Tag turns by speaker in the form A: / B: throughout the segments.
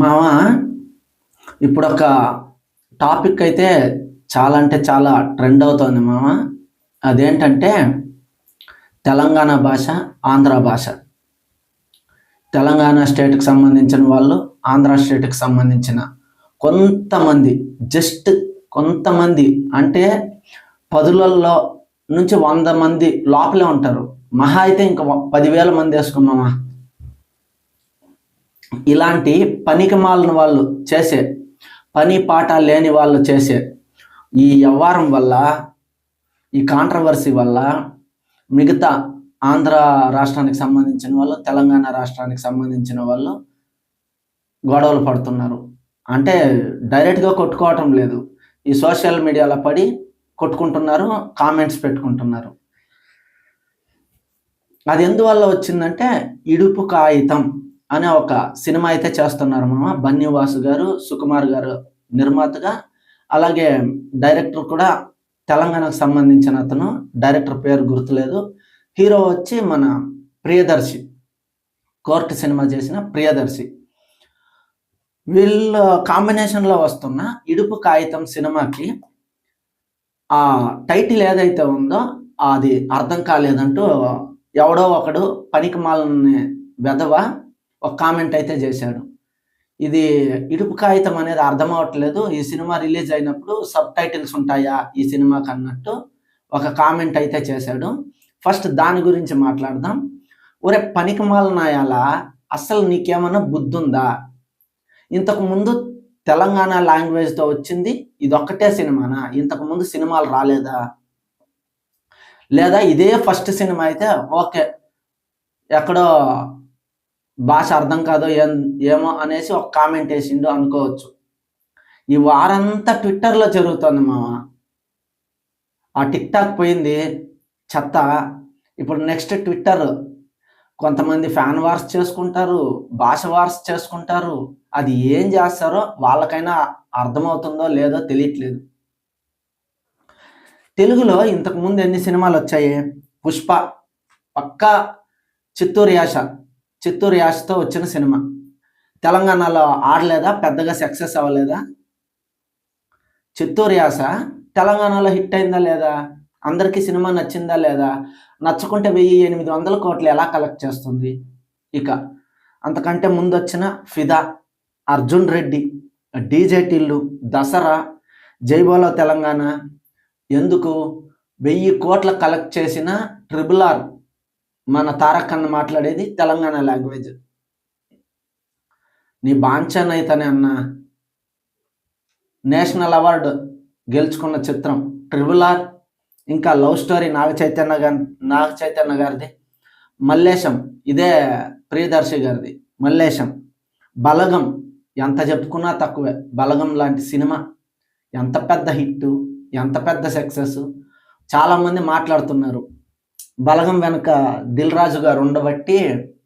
A: మామ ఇప్పుడు ఒక టాపిక్ అయితే చాలా అంటే చాలా ట్రెండ్ అవుతోంది మామ. అదేంటంటే తెలంగాణ భాష, ఆంధ్ర భాష. తెలంగాణ స్టేట్‌కి సంబంధించిన వాళ్ళు, ఆంధ్ర స్టేట్‌కి సంబంధించిన కొంతమంది, జస్ట్ కొంతమంది అంటే పదులల్లో నుంచి 100 మంది లోపలే ఉంటారు. మహా అయితే ఇంక 10,000 మంది వేసుకున్నామా. ఇలాంటి పనికిమాలిన వాళ్ళు చేసే పని పాట లేని వాళ్ళు చేసే ఈ వ్యవహారం వల్ల, ఈ కాంట్రవర్సీ వల్ల మిగతా ఆంధ్ర రాష్ట్రానికి సంబంధించిన వాళ్ళు, తెలంగాణ రాష్ట్రానికి సంబంధించిన వాళ్ళు గొడవలు పడుతున్నారు. అంటే డైరెక్ట్గా కొట్టుకోవటం లేదు, ఈ సోషల్ మీడియాలో పడి కొట్టుకుంటున్నారు, కామెంట్స్ పెట్టుకుంటున్నారు. అది ఎందువల్ల వచ్చిందంటే ఇడుపు కాగితం అనే ఒక సినిమా అయితే చేస్తున్నారు మామ. బన్నీ వాసు గారు, సుకుమార్ గారు నిర్మాతగా, అలాగే డైరెక్టర్ కూడా తెలంగాణకు సంబంధించిన అతను. డైరెక్టర్ పేరు గుర్తులేదు. హీరో వచ్చి మన ప్రియదర్శి, కోర్టు సినిమా చేసిన ప్రియదర్శి. వీళ్ళ కాంబినేషన్లో వస్తున్న ఇడుపు కాగితం సినిమాకి ఆ టైటిల్ ఏదైతే ఉందో అది అర్థం కాలేదంటూ ఎవడో ఒకడు పనికిమాలిన వెధవ ఒక కామెంట్ అయితే చేశాడు. ఇది ఇడుపు కాగితం అనేది అర్థం అవ్వట్లేదు, ఈ సినిమా రిలీజ్ అయినప్పుడు సబ్ టైటిల్స్ ఉంటాయా ఈ సినిమాకి అన్నట్టు ఒక కామెంట్ అయితే చేశాడు. ఫస్ట్ దాని గురించి మాట్లాడదాం. ఒరే పనికిమాలినాయాల, అసలు నీకేమన్నా బుద్ధి ఉందా? ఇంతకు ముందు తెలంగాణ లాంగ్వేజ్తో వచ్చింది ఇదొక్కటే సినిమానా? ఇంతకు ముందు సినిమాలు రాలేదా? లేదా ఇదే ఫస్ట్ సినిమా అయితే ఓకే, ఎక్కడో భాష అర్థం కాదో ఏమో అనేసి ఒక కామెంట్ వేసిండు అనుకోవచ్చు. ఈ వారంతా ట్విట్టర్లో జరుగుతుంది మామ. ఆ టిక్ టాక్ పోయింది చెత్త. ఇప్పుడు నెక్స్ట్ ట్విట్టర్. కొంతమంది ఫ్యాన్ వార్స్ చేసుకుంటారు, భాష వార్స్ చేసుకుంటారు. అది ఏం చేస్తారో వాళ్ళకైనా అర్థమవుతుందో లేదో తెలియట్లేదు. తెలుగులో ఇంతకుముందు ఎన్ని సినిమాలు వచ్చాయి? పుష్ప పక్కా చిత్తూరు యాసతో వచ్చిన సినిమా. తెలంగాణలో ఆడలేదా? పెద్దగా సక్సెస్ అవ్వలేదా? చిత్తూరు యాస తెలంగాణలో హిట్ అయిందా లేదా? అందరికీ సినిమా నచ్చిందా లేదా? నచ్చకుంటే 1800 కోట్లు ఎలా కలెక్ట్ చేస్తుంది? ఇక అంతకంటే ముందు వచ్చిన ఫిదా, అర్జున్ రెడ్డి, డీజే టిల్లు, దసరా, జైబోలో తెలంగాణ, ఎందుకు 1000 కోట్ల కలెక్ట్ చేసిన RRR మన తారక్ అన్న మాట్లాడేది తెలంగాణ లాంగ్వేజ్. నీ బాంచనైతేనే అన్న నేషనల్ అవార్డు గెలుచుకున్న చిత్రం RRR. ఇంకా లవ్ స్టోరీ నాగ చైతన్య గారిది. మల్లేశం ఇదే ప్రియదర్శి గారిది. మల్లేశం. బలగం ఎంత చెప్పుకున్నా తక్కువే. బలగం లాంటి సినిమా ఎంత పెద్ద హిట్, ఎంత పెద్ద సక్సెస్. చాలామంది మాట్లాడుతున్నారు బలగం వెనుక దిల్ రాజు గారు ఉండబట్టి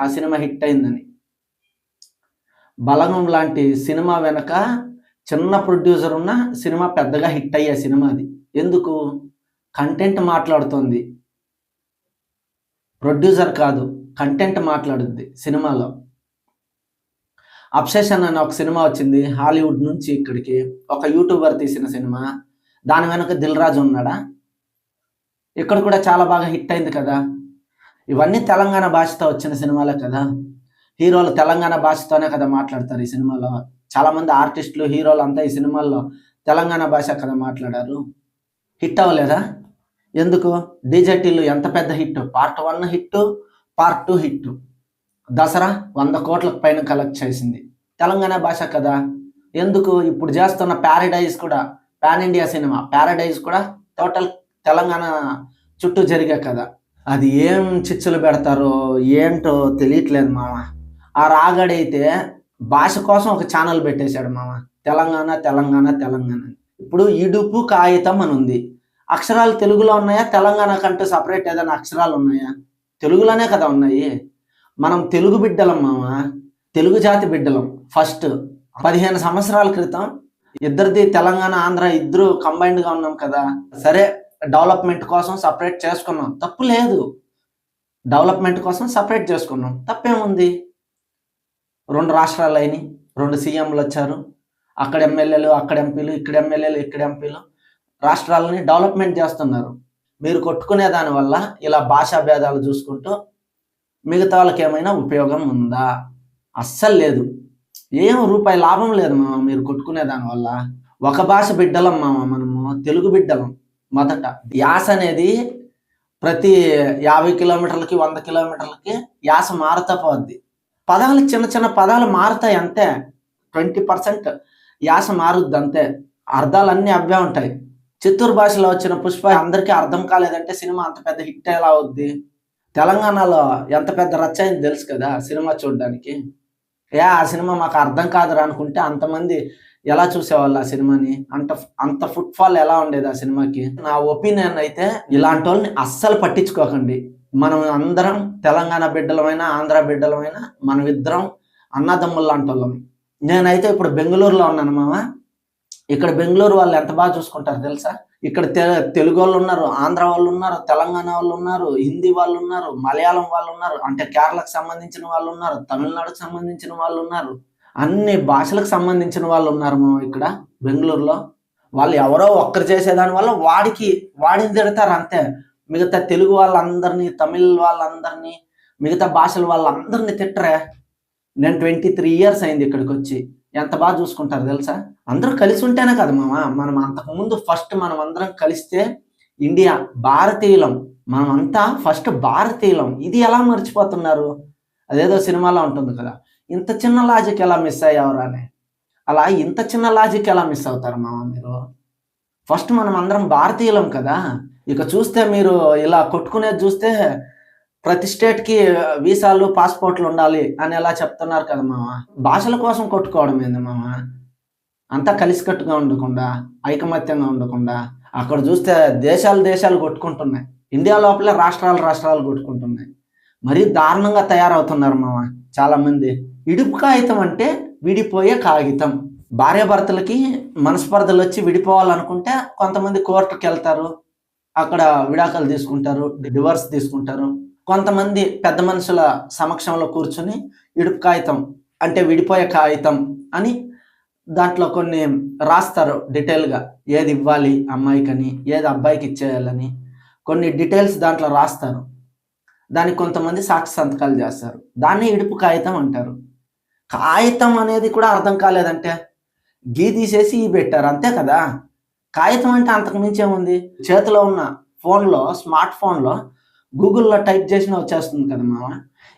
A: ఆ సినిమా హిట్ అయిందని. బలగం లాంటి సినిమా వెనక చిన్న ప్రొడ్యూసర్ ఉన్న సినిమా పెద్దగా హిట్ అయ్యే సినిమా అది. ఎందుకు? కంటెంట్ మాట్లాడుతుంది, ప్రొడ్యూసర్ కాదు. కంటెంట్ మాట్లాడుద్ది సినిమాలో. అబ్సెషన్ అనే ఒక సినిమా వచ్చింది హాలీవుడ్ నుంచి ఇక్కడికి, ఒక యూట్యూబర్ తీసిన సినిమా. దాని వెనక దిల్ రాజు ఉన్నాడా? ఇక్కడ కూడా చాలా బాగా హిట్ అయింది కదా. ఇవన్నీ తెలంగాణ భాషతో వచ్చిన సినిమాలే కదా. హీరోలు తెలంగాణ భాషతోనే కదా మాట్లాడతారు ఈ సినిమాలో. చాలామంది ఆర్టిస్టులు, హీరోలు అంతా ఈ సినిమాల్లో తెలంగాణ భాష కదా మాట్లాడారు. హిట్ అవ్వలేదా? ఎందుకు? డీజే టిల్లు ఎంత పెద్ద hit. Part 1 hit, part 2 hit. Dasara 100 కోట్లకు పైన కలెక్ట్ చేసింది. తెలంగాణ భాష కదా. ఎందుకు? ఇప్పుడు చేస్తున్న ప్యారడైజ్ కూడా పాన్ ఇండియా సినిమా. ప్యారడైజ్ కూడా టోటల్ తెలంగాణ చుట్టూ జరిగే కదా. అది ఏం చిచ్చులు పెడతారో ఏంటో తెలియట్లేదు మామ. ఆ రాగడైతే భాష కోసం ఒక ఛానల్ పెట్టేశాడు మామ. తెలంగాణ తెలంగాణ తెలంగాణ. ఇప్పుడు ఇడుపు కాగితం అని ఉంది. అక్షరాలు తెలుగులో ఉన్నాయా? తెలంగాణ కంటూ సపరేట్ ఏదైనా అక్షరాలు ఉన్నాయా? తెలుగులోనే కదా ఉన్నాయి. మనం తెలుగు బిడ్డలం మామ, తెలుగు జాతి బిడ్డలం. ఫస్ట్ 15 సంవత్సరాల క్రితం ఇద్దరిది తెలంగాణ ఆంధ్ర ఇద్దరు కంబైన్డ్గా ఉన్నాం కదా. సరే, డెవలప్మెంట్ కోసం సపరేట్ చేసుకున్నాం, తప్పు లేదు. డెవలప్మెంట్ కోసం సపరేట్ చేసుకున్నాం, తప్పేముంది? 2 రాష్ట్రాలు అయినాయి. 2 సీఎంలు వచ్చారు, అక్కడ ఎమ్మెల్యేలు, అక్కడ ఎంపీలు, ఇక్కడ ఎమ్మెల్యేలు, ఇక్కడ ఎంపీలు, రాష్ట్రాలని డెవలప్మెంట్ చేస్తున్నారు. మీరు కొట్టుకునే దానివల్ల ఇలా భాషా భేదాలు చూసుకుంటూ మిగతా వాళ్ళకి ఏమైనా ఉపయోగం ఉందా? అస్సలు లేదు. ఏం రూపాయి లాభం లేదు మామ మీరు కొట్టుకునే దానివల్ల. ఒక భాష బిడ్డలం మామ, మనము తెలుగు బిడ్డలం. మొదట యాస అనేది ప్రతి 50 కిలోమీటర్లకి 100 కిలోమీటర్లకి యాస మారుతా పోద్ది. పదాలు చిన్న చిన్న పదాలు మారుతాయి అంతే. 20% యాస మారుద్ది అంతే. అర్థాలన్నీ అవే ఉంటాయి. చిత్తూరు భాషలో వచ్చిన పుష్ప అందరికీ అర్థం కాలేదంటే సినిమా అంత పెద్ద హిట్ ఎలా అవుద్ది? తెలంగాణలో ఎంత పెద్ద రచ్చ అయింది తెలుసు కదా సినిమా చూడడానికి. ఆ సినిమా మాకు అర్థం కాదురా అనుకుంటే అంతమంది ఎలా చూసేవాళ్ళు ఆ సినిమాని? అంత ఫుట్ఫాల్ ఎలా ఉండేది ఆ సినిమాకి? నా ఒపీనియన్ అయితే ఇలాంటి వాళ్ళని అస్సలు పట్టించుకోకండి. మనం అందరం తెలంగాణ బిడ్డలమైనా ఆంధ్ర బిడ్డలమైనా మనం ఇద్దరం అన్నదమ్ములు లాంటి వాళ్ళం. నేనైతే ఇప్పుడు బెంగళూరులో ఉన్నాను మామ. ఇక్కడ బెంగళూరు వాళ్ళు ఎంత బాగా చూసుకుంటారు తెలుసా? ఇక్కడ తెలుగు వాళ్ళు ఉన్నారు, ఆంధ్ర వాళ్ళు ఉన్నారు, తెలంగాణ వాళ్ళు ఉన్నారు, హిందీ వాళ్ళు ఉన్నారు, మలయాళం వాళ్ళు ఉన్నారు, అంటే కేరళకు సంబంధించిన వాళ్ళు ఉన్నారు, తమిళనాడుకు సంబంధించిన వాళ్ళు ఉన్నారు, అన్ని భాషలకు సంబంధించిన వాళ్ళు ఉన్నారు ఇక్కడ బెంగళూరులో. వాళ్ళు ఎవరో ఒక్కరు చేసేదాని వల్ల వాడిని తిడతారు అంతే. మిగతా తెలుగు వాళ్ళందరినీ, తమిళ్ వాళ్ళందరినీ, మిగతా భాషల వాళ్ళందరినీ తిట్టరే. నేను 23 years అయింది ఇక్కడికి వచ్చి. ఎంత బాగా చూసుకుంటారు తెలుసా? అందరూ కలిసి ఉంటేనే కదా మామ. మనం అంతకుముందు ఫస్ట్ మనం అందరం కలిస్తే ఇండియా, భారతీయులం, మనమంతా ఫస్ట్ భారతీయులం. ఇది ఎలా మర్చిపోతున్నారు? అదేదో సినిమాలో ఉంటుంది కదా, ఇంత చిన్న లాజిక్ ఎలా మిస్ అయ్యావరా అని. అలా ఇంత చిన్న లాజిక్ ఎలా మిస్ అవుతారు మామ మీరు? ఫస్ట్ మనం అందరం భారతీయులం కదా. ఇక చూస్తే మీరు ఇలా కొట్టుకునేది చూస్తే ప్రతి స్టేట్కి వీసాలు, పాస్పోర్ట్లు ఉండాలి అని ఎలా చెప్తున్నారు కదా మామ. భాషల కోసం కొట్టుకోవడం ఏంది మామ? అంతా కలిసికట్టుగా ఉండకుండా, ఐకమత్యంగా ఉండకుండా. అక్కడ చూస్తే దేశాలు కొట్టుకుంటున్నాయి. ఇండియా లోపలే రాష్ట్రాలు కొట్టుకుంటున్నాయి. మరీ దారుణంగా తయారవుతున్నారు మామ చాలామంది. ఇడుపు కాగితం అంటే విడిపోయే కాగితం. భార్యాభర్తలకి మనస్పర్ధలు వచ్చి విడిపోవాలనుకుంటే కొంతమంది కోర్టుకి వెళ్తారు, అక్కడ విడాకులు తీసుకుంటారు, డివోర్స్ తీసుకుంటారు. కొంతమంది పెద్ద మనుషుల సమక్షంలో కూర్చుని ఇడుపు కాగితం అంటే విడిపోయే కాగితం అని దాంట్లో కొన్ని రాస్తారు డీటెయిల్గా. ఏది ఇవ్వాలి అమ్మాయికని, ఏది అబ్బాయికి ఇచ్చేయాలని కొన్ని డీటెయిల్స్ దాంట్లో రాస్తారు. దానికి కొంతమంది సాక్షి సంతకాలు చేస్తారు. దాన్ని ఇడుపు కాగితం అంటారు. కాగితం అనేది కూడా అర్థం కాలేదంటే గీ తీసేసి ఈ పెట్టారు అంతే కదా. కాగితం అంటే అంతకు మించేముంది? చేతిలో ఉన్న ఫోన్లో, స్మార్ట్ ఫోన్లో గూగుల్లో టైప్ చేసినా వచ్చేస్తుంది కదా మామ.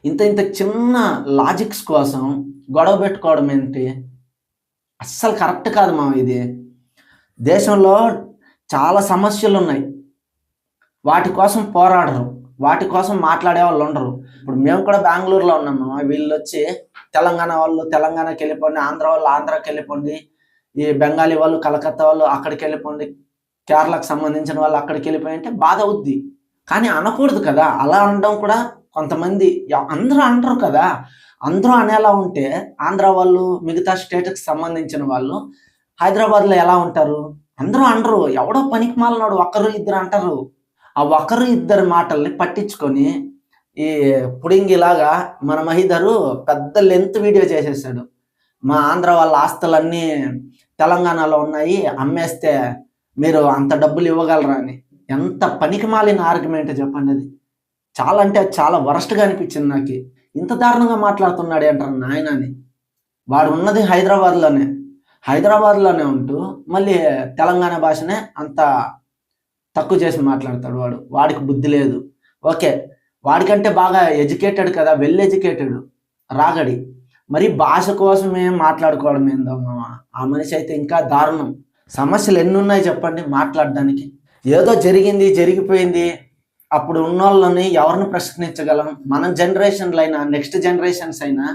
A: ఇంత చిన్న లాజిక్స్ కోసం గొడవ పెట్టుకోవడం ఏంటి? అస్సలు కరెక్ట్ కాదు మామ ఇది. దేశంలో చాలా సమస్యలు ఉన్నాయి, వాటి కోసం పోరాడరు, వాటి కోసం మాట్లాడే వాళ్ళు ఉండరు. ఇప్పుడు మేము కూడా బెంగళూరులో ఉన్నాం మామ. వీళ్ళు వచ్చి తెలంగాణ వాళ్ళు తెలంగాణకి వెళ్ళిపోండి, ఆంధ్ర వాళ్ళు ఆంధ్రాకి వెళ్ళిపోండి, ఈ బెంగాలీ వాళ్ళు కలకత్తా వాళ్ళు అక్కడికి వెళ్ళిపోండి, కేరళకు సంబంధించిన వాళ్ళు అక్కడికి వెళ్ళిపోయి అంటే బాధ అవుద్ది. కానీ అనకూడదు కదా. అలా అనడం కూడా కొంతమంది అందరూ అంటారు కదా. అందరూ అనేలా ఉంటే ఆంధ్ర వాళ్ళు, మిగతా స్టేట్కి సంబంధించిన వాళ్ళు హైదరాబాద్లో ఎలా ఉంటారు? అందరూ అనరు. ఎవడో పనికి మాలినాడు ఒకరు ఇద్దరు అంటారు. ఆ ఒకరు ఇద్దరు మాటల్ని పట్టించుకొని ఈ పుడింగిలాగా మన మహిధరు పెద్ద లెంత్ వీడియో చేసేసాడు. మా ఆంధ్ర వాళ్ళ ఆస్తులన్నీ తెలంగాణలో ఉన్నాయి, అమ్మేస్తే మీరు అంత డబ్బులు ఇవ్వగలరా అని. ఎంత పనికి మాలిన ఆర్గ్యుమెంట్ చెప్పండి అది. చాలా అంటే చాలా వరస్ట్గా అనిపించింది నాకు. ఇంత దారుణంగా మాట్లాడుతున్నాడు అంటారు నాయన అని. వాడు ఉన్నది హైదరాబాద్లోనే ఉంటూ మళ్ళీ తెలంగాణ భాషనే అంత తక్కువ చేసి మాట్లాడతాడు వాడు. వాడికి బుద్ధి లేదు. ఓకే, వాడికంటే బాగా ఎడ్యుకేటెడ్ కదా, వెల్ ఎడ్యుకేటెడ్ రాగడి. మరి భాష కోసమే మాట్లాడుకోవడం ఏందో మామ. ఆ మనిషి అయితే ఇంకా దారుణం. సమస్యలు ఎన్ని ఉన్నాయి చెప్పండి మాట్లాడడానికి. ఏదో జరిగిపోయింది. అప్పుడు ఉన్న వాళ్ళని ఎవరిని ప్రశ్నించగలం? మన జనరేషన్లు అయినా, నెక్స్ట్ జనరేషన్స్ అయినా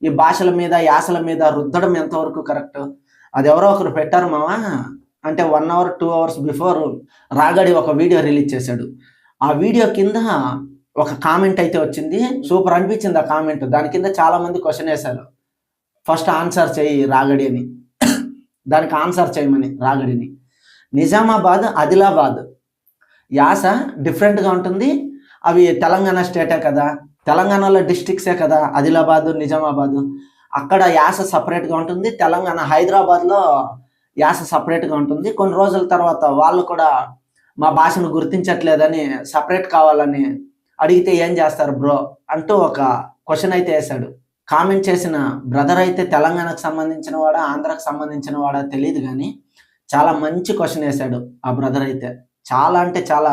A: ఈ భాషల మీద, యాసల మీద రుద్దడం ఎంతవరకు కరెక్ట్? అది ఎవరో ఒకరు పెట్టారు మామ. అంటే 1 hour 2 hours బిఫోర్ రాగడి ఒక వీడియో రిలీజ్ చేశాడు. ఆ వీడియో కింద ఒక కామెంట్ అయితే వచ్చింది. సూపర్ అనిపించింది ఆ కామెంట్. దాని కింద చాలా మంది క్వశ్చన్ వేశారు. ఫస్ట్ ఆన్సర్ చేయి రాగడి అని, దానికి ఆన్సర్ చేయమని రాగడిని. నిజామాబాద్, ఆదిలాబాద్ యాస డిఫరెంట్గా ఉంటుంది. అవి తెలంగాణ స్టేటే కదా, తెలంగాణలో డిస్ట్రిక్ట్సే కదా ఆదిలాబాదు, నిజామాబాదు. అక్కడ యాస సపరేట్గా ఉంటుంది, తెలంగాణ హైదరాబాద్లో యాస సపరేట్గా ఉంటుంది. కొన్ని రోజుల తర్వాత వాళ్ళు కూడా మా భాషను గుర్తించట్లేదని సపరేట్ కావాలని అడిగితే ఏం చేస్తారు బ్రో అంటూ ఒక క్వశ్చన్ అయితే వేశాడు. కామెంట్ చేసిన బ్రదర్ అయితే తెలంగాణకు సంబంధించిన వాడా ఆంధ్రాకు సంబంధించిన వాడా తెలియదు, కానీ చాలా మంచి క్వశ్చన్ వేశాడు ఆ బ్రదర్ అయితే. చాలా అంటే చాలా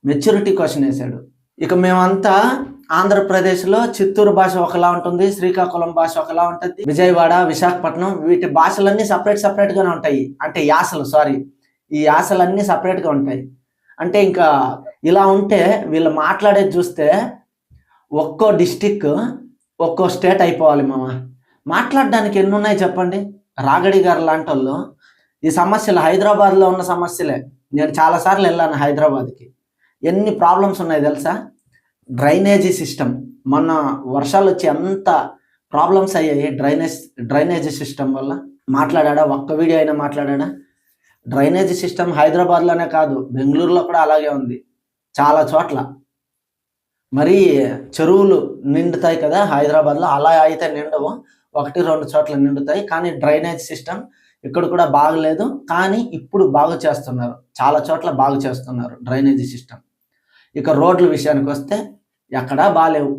A: మెచ్యూరిటీ క్వశ్చన్ వేశాడు. ఇక మేమంతా ఆంధ్రప్రదేశ్లో చిత్తూరు భాష ఒకలా ఉంటుంది, శ్రీకాకుళం భాష ఒకలా ఉంటుంది, విజయవాడ, విశాఖపట్నం వీటి భాషలన్నీ సపరేట్గానే ఉంటాయి. అంటే ఈ యాసలన్నీ సపరేట్గా ఉంటాయి. అంటే ఇంకా ఇలా ఉంటే వీళ్ళు మాట్లాడేది చూస్తే ఒక్కో డిస్టిక్ ఒక్కో స్టేట్ అయిపోవాలి మామ. మాట్లాడడానికి ఎన్ని ఉన్నాయి చెప్పండి. రాగడి గారు లాంటి వాళ్ళు ఈ సమస్యలు హైదరాబాద్లో ఉన్న సమస్యలే. నేను చాలాసార్లు వెళ్ళాను హైదరాబాద్కి. ఎన్ని ప్రాబ్లమ్స్ ఉన్నాయి తెలుసా. డ్రైనేజీ సిస్టమ్, మొన్న వర్షాలు వచ్చి ఎంత ప్రాబ్లమ్స్ అయ్యాయి డ్రైనేజీ సిస్టమ్ వల్ల. మాట్లాడా ఒక్క వీడియో అయినా మాట్లాడా. డ్రైనేజీ సిస్టమ్ హైదరాబాద్లోనే కాదు, బెంగళూరులో కూడా అలాగే ఉంది చాలా చోట్ల. మరి చెరువులు నిండుతాయి కదా హైదరాబాద్లో, అలా అయితే నిండవు, 1-2 చోట్ల నిండుతాయి. కానీ డ్రైనేజ్ సిస్టమ్ ఇక్కడ కూడా బాగలేదు, కానీ ఇప్పుడు బాగు చేస్తున్నారు, చాలా చోట్ల బాగు చేస్తున్నారు డ్రైనేజీ సిస్టమ్. ఇక రోడ్ల విషయానికి వస్తే ఎక్కడా బాగాలేవు,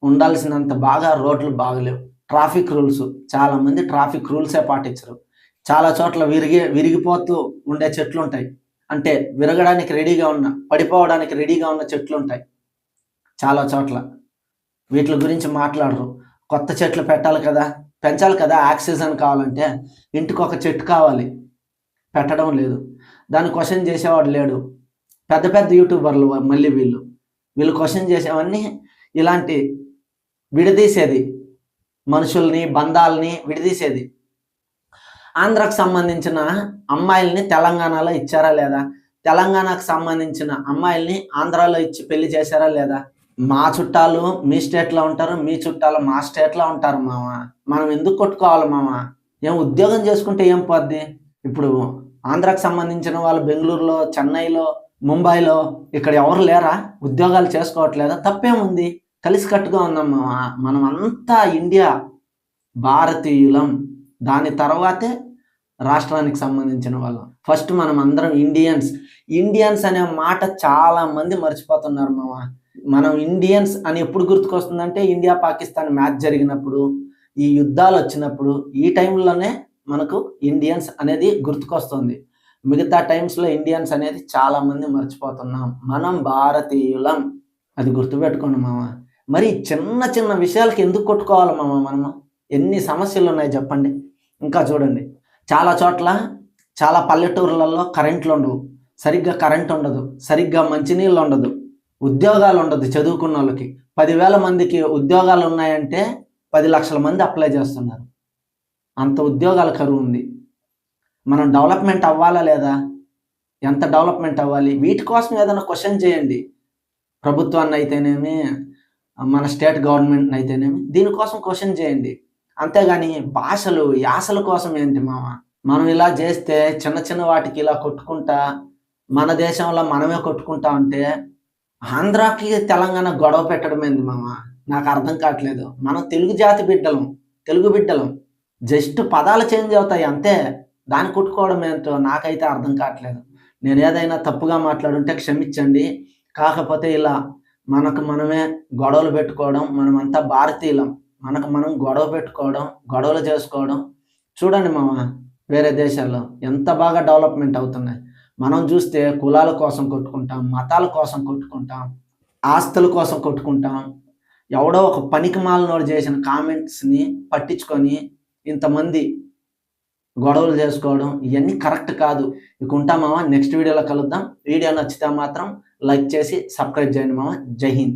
A: ఉండాల్సినంత బాగా రోడ్లు బాగలేవు. ట్రాఫిక్ రూల్స్, చాలామంది ట్రాఫిక్ రూల్సే పాటించరు. చాలా చోట్ల విరిగిపోతూ ఉండే చెట్లు ఉంటాయి, అంటే విరగడానికి రెడీగా ఉన్న, పడిపోవడానికి రెడీగా ఉన్న చెట్లు ఉంటాయి చాలా చోట్ల. వీటి గురించి మాట్లాడరు. కొత్త చెట్లు పెంచాలి కదా, ఆక్సిజన్ కావాలంటే ఇంటికి ఒక చెట్టు కావాలి, పెట్టడం లేదు. దాన్ని క్వశ్చన్ చేసేవాడు లేడు. పెద్ద యూట్యూబర్లు మళ్ళీ వీళ్ళు క్వశ్చన్ చేసేవన్నీ ఇలాంటి విడదీసేది, మనుషుల్ని బంధాలని విడదీసేది. ఆంధ్రాకు సంబంధించిన అమ్మాయిల్ని తెలంగాణలో ఇచ్చారా లేదా, తెలంగాణకు సంబంధించిన అమ్మాయిల్ని ఆంధ్రాలో ఇచ్చి పెళ్లి చేశారా లేదా. మా చుట్టాలు మీ స్టేట్లో ఉంటారు, మీ చుట్టాలు మా స్టేట్లో ఉంటారు మామ. మనం ఎందుకు కొట్టుకోవాలి మామ. ఏం ఉద్యోగం చేసుకుంటే ఏం పోద్ది. ఇప్పుడు ఆంధ్రాకు సంబంధించిన వాళ్ళు బెంగళూరులో, చెన్నైలో, ముంబైలో ఇక్కడ ఎవరు లేరా, ఉద్యోగాలు చేసుకోవట్లేదా. తప్పేముంది, కలిసికట్టుగా ఉందాం మామ. మనం అంతా ఇండియా భారతీయులం, దాని తర్వాతే రాష్ట్రానికి సంబంధించిన వాళ్ళం. ఫస్ట్ మనం అందరం ఇండియన్స్ అనే మాట చాలా మంది మర్చిపోతున్నారు మామ. మనం ఇండియన్స్ అని ఎప్పుడు గుర్తుకొస్తుందంటే ఇండియా పాకిస్తాన్ మ్యాచ్ జరిగినప్పుడు, ఈ యుద్ధాలు వచ్చినప్పుడు, ఈ టైంలోనే మనకు ఇండియన్స్ అనేది గుర్తుకొస్తుంది. మిగతా టైమ్స్లో ఇండియన్స్ అనేది చాలా మంది మర్చిపోతున్నాం. మనం భారతీయులం, అది గుర్తుపెట్టుకోండి మామ. మరి చిన్న విషయాలకి ఎందుకు కొట్టుకోవాలి మామ మనము. ఎన్ని సమస్యలు ఉన్నాయి చెప్పండి. ఇంకా చూడండి, చాలా చోట్ల, చాలా పల్లెటూర్లలో కరెంట్లు ఉండవు, సరిగ్గా కరెంట్ ఉండదు, సరిగ్గా మంచినీళ్ళు ఉండదు, ఉద్యోగాలు ఉండదు. చదువుకున్న వాళ్ళకి 10,000 మందికి ఉద్యోగాలు ఉన్నాయంటే 10 లక్షల మంది అప్లై చేస్తున్నారు. అంత ఉద్యోగాల కరువు ఉంది. మనం డెవలప్మెంట్ అవ్వాలా లేదా, ఎంత డెవలప్మెంట్ అవ్వాలి, వీటి కోసం ఏదైనా క్వశ్చన్ చేయండి. ప్రభుత్వాన్ని అయితేనేమి, మన స్టేట్ గవర్నమెంట్ని అయితేనేమి, దీనికోసం క్వశ్చన్ చేయండి. అంతేగాని భాషలు, యాసల కోసం ఏంటి మామ. మనం ఇలా చేస్తే చిన్న వాటికి ఇలా కొట్టుకుంటా, మన దేశంలో మనమే కొట్టుకుంటా ఉంటే ఆంధ్రాకి తెలంగాణ గొడవ పెట్టడం ఏంది మామ, నాకు అర్థం కావట్లేదు. మనం తెలుగు బిడ్డలం, జస్ట్ పదాలు చేంజ్ అవుతాయి అంతే, దాన్ని కొట్టుకోవడం ఏంటో నాకైతే అర్థం కావట్లేదు. నేను ఏదైనా తప్పుగా మాట్లాడుంటే క్షమించండి. కాకపోతే ఇలా మనమే గొడవలు పెట్టుకోవడం, మనమంతా భారతీయులం, మనం గొడవ పెట్టుకోవడం, గొడవలు చేసుకోవడం చూడండి మామ. వేరే దేశాల్లో ఎంత బాగా డెవలప్మెంట్ అవుతున్నాయి. మనం చూస్తే కులాల కోసం కొట్టుకుంటాం, మతాల కోసం కొట్టుకుంటాం, ఆస్తుల కోసం కొట్టుకుంటాం. ఎవడో ఒక పనికి మాలినోడు చేసిన కామెంట్స్ని పట్టించుకొని ఇంతమంది గొడవలు చేసుకోవడం, ఇవన్నీ కరెక్ట్ కాదు. ఇక ఉంటాం మామ, నెక్స్ట్ వీడియోలో కలుద్దాం. వీడియో నచ్చితే మాత్రం లైక్ చేసి సబ్స్క్రైబ్ చేయండి మామ. జై హింద్.